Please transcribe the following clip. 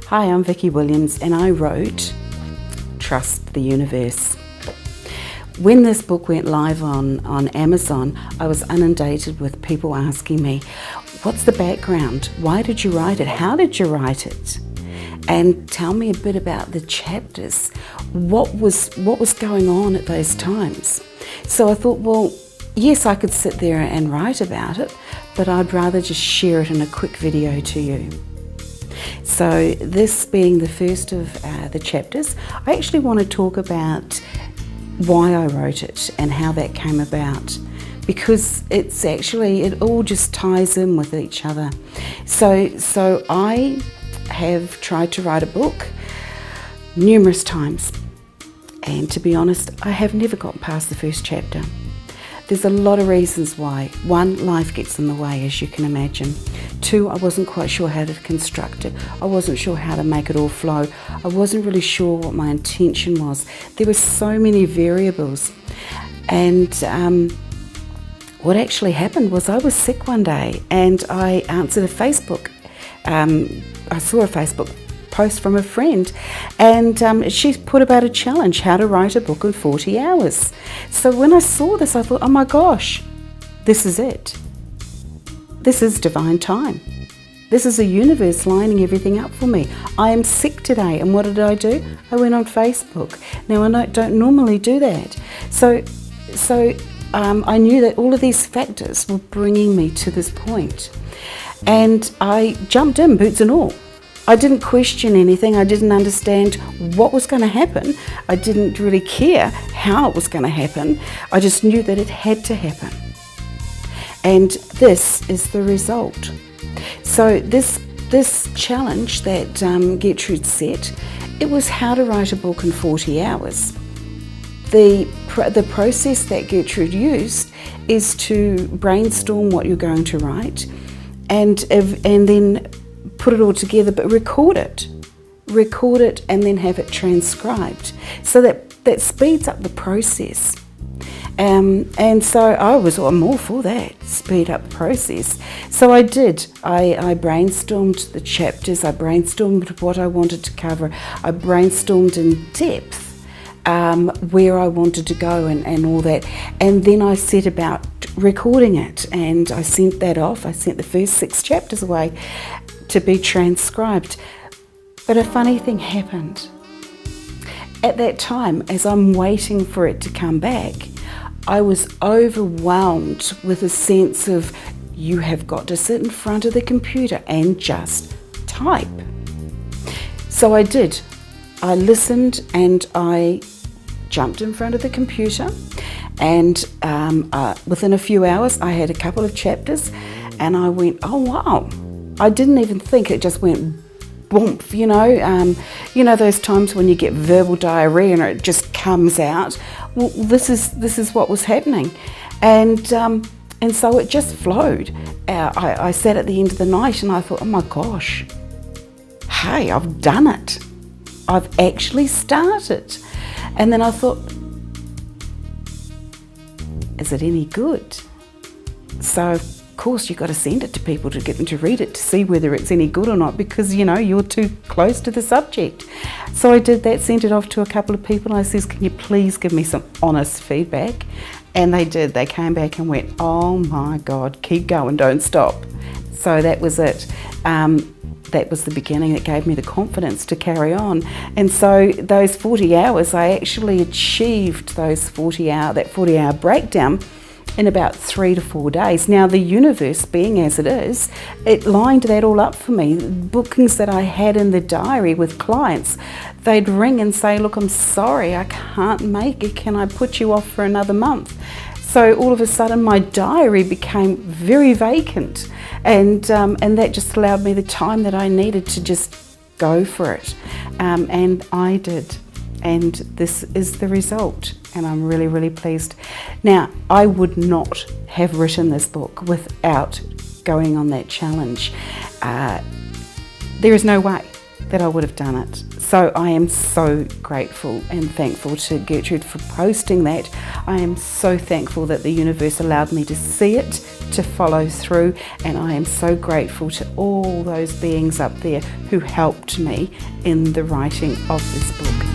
Hi, I'm Vicki Williams and I wrote Trust the Universe. When this book went live on Amazon, I was inundated with people asking me, what's the background? Why did you write it? How did you write it? And tell me a bit about the chapters. What was going on at those times? So I thought, well, yes, I could sit there and write about it, but I'd rather just share it in a quick video to you. So this being the first of the chapters, I actually want to talk about why I wrote it and how that came about, because it all just ties in with each other. So I have tried to write a book numerous times, and to be honest, I have never gotten past the first chapter. There's a lot of reasons why. One, life gets in the way, as you can imagine. Two, I wasn't quite sure how to construct it. I wasn't sure how to make it all flow. I wasn't really sure what my intention was. There were so many variables. And what actually happened was I was sick one day and I answered a Facebook. I saw a Facebook post from a friend, and she put about a challenge, how to write a book in 40 hours. So when I saw this, I thought, oh my gosh, this is it. This is divine time. This is the universe lining everything up for me. I am sick today, and what did I do? I went on Facebook. Now I don't normally do that. So I knew that all of these factors were bringing me to this point, and I jumped in, boots and all. I didn't question anything. I didn't understand what was going to happen. I didn't really care how it was going to happen. I just knew that it had to happen. And this is the result. So this challenge that Gertrude set, it was how to write a book in 40 hours. The process that Gertrude used is to brainstorm what you're going to write and then put it all together, but record it and then have it transcribed. So that speeds up the process. And so I'm all for that, speed up the process. So I did. I brainstormed the chapters, I brainstormed what I wanted to cover, I brainstormed in depth where I wanted to go and all that. And then I set about recording it, and I sent that off. I sent the first 6 chapters away to be transcribed. But a funny thing happened. At that time, as I'm waiting for it to come back, I was overwhelmed with a sense of, you have got to sit in front of the computer and just type. So I did. I listened and I jumped in front of the computer, and within a few hours I had a couple of chapters, and I went, oh wow. I didn't even think, it just went boom, you know those times when you get verbal diarrhea and it just comes out. Well, this is what was happening, and so it just flowed. I sat at the end of the night and I thought, oh my gosh, hey, I've done it. I've actually started. And then I thought, is it any good? So of course you've got to send it to people to get them to read it to see whether it's any good or not, because you're too close to the subject. So I did that, sent it off to a couple of people, and I says, can you please give me some honest feedback? And they did. They came back and went, oh my God, keep going, don't stop. So that was it. That was the beginning that gave me the confidence to carry on. And so those 40 hours, I actually achieved that 40-hour breakdown in about 3 to 4 days. Now, the universe being as it is, it lined that all up for me. Bookings that I had in the diary with clients, they'd ring and say, look, I'm sorry, I can't make it. Can I put you off for another month? So all of a sudden my diary became very vacant, and that just allowed me the time that I needed to just go for it. And I did. And this is the result, and I'm really, really pleased. Now, I would not have written this book without going on that challenge. There is no way. that I would have done it. So I am so grateful and thankful to Gertrude for posting that. I am so thankful that the universe allowed me to see it, to follow through, and I am so grateful to all those beings up there who helped me in the writing of this book.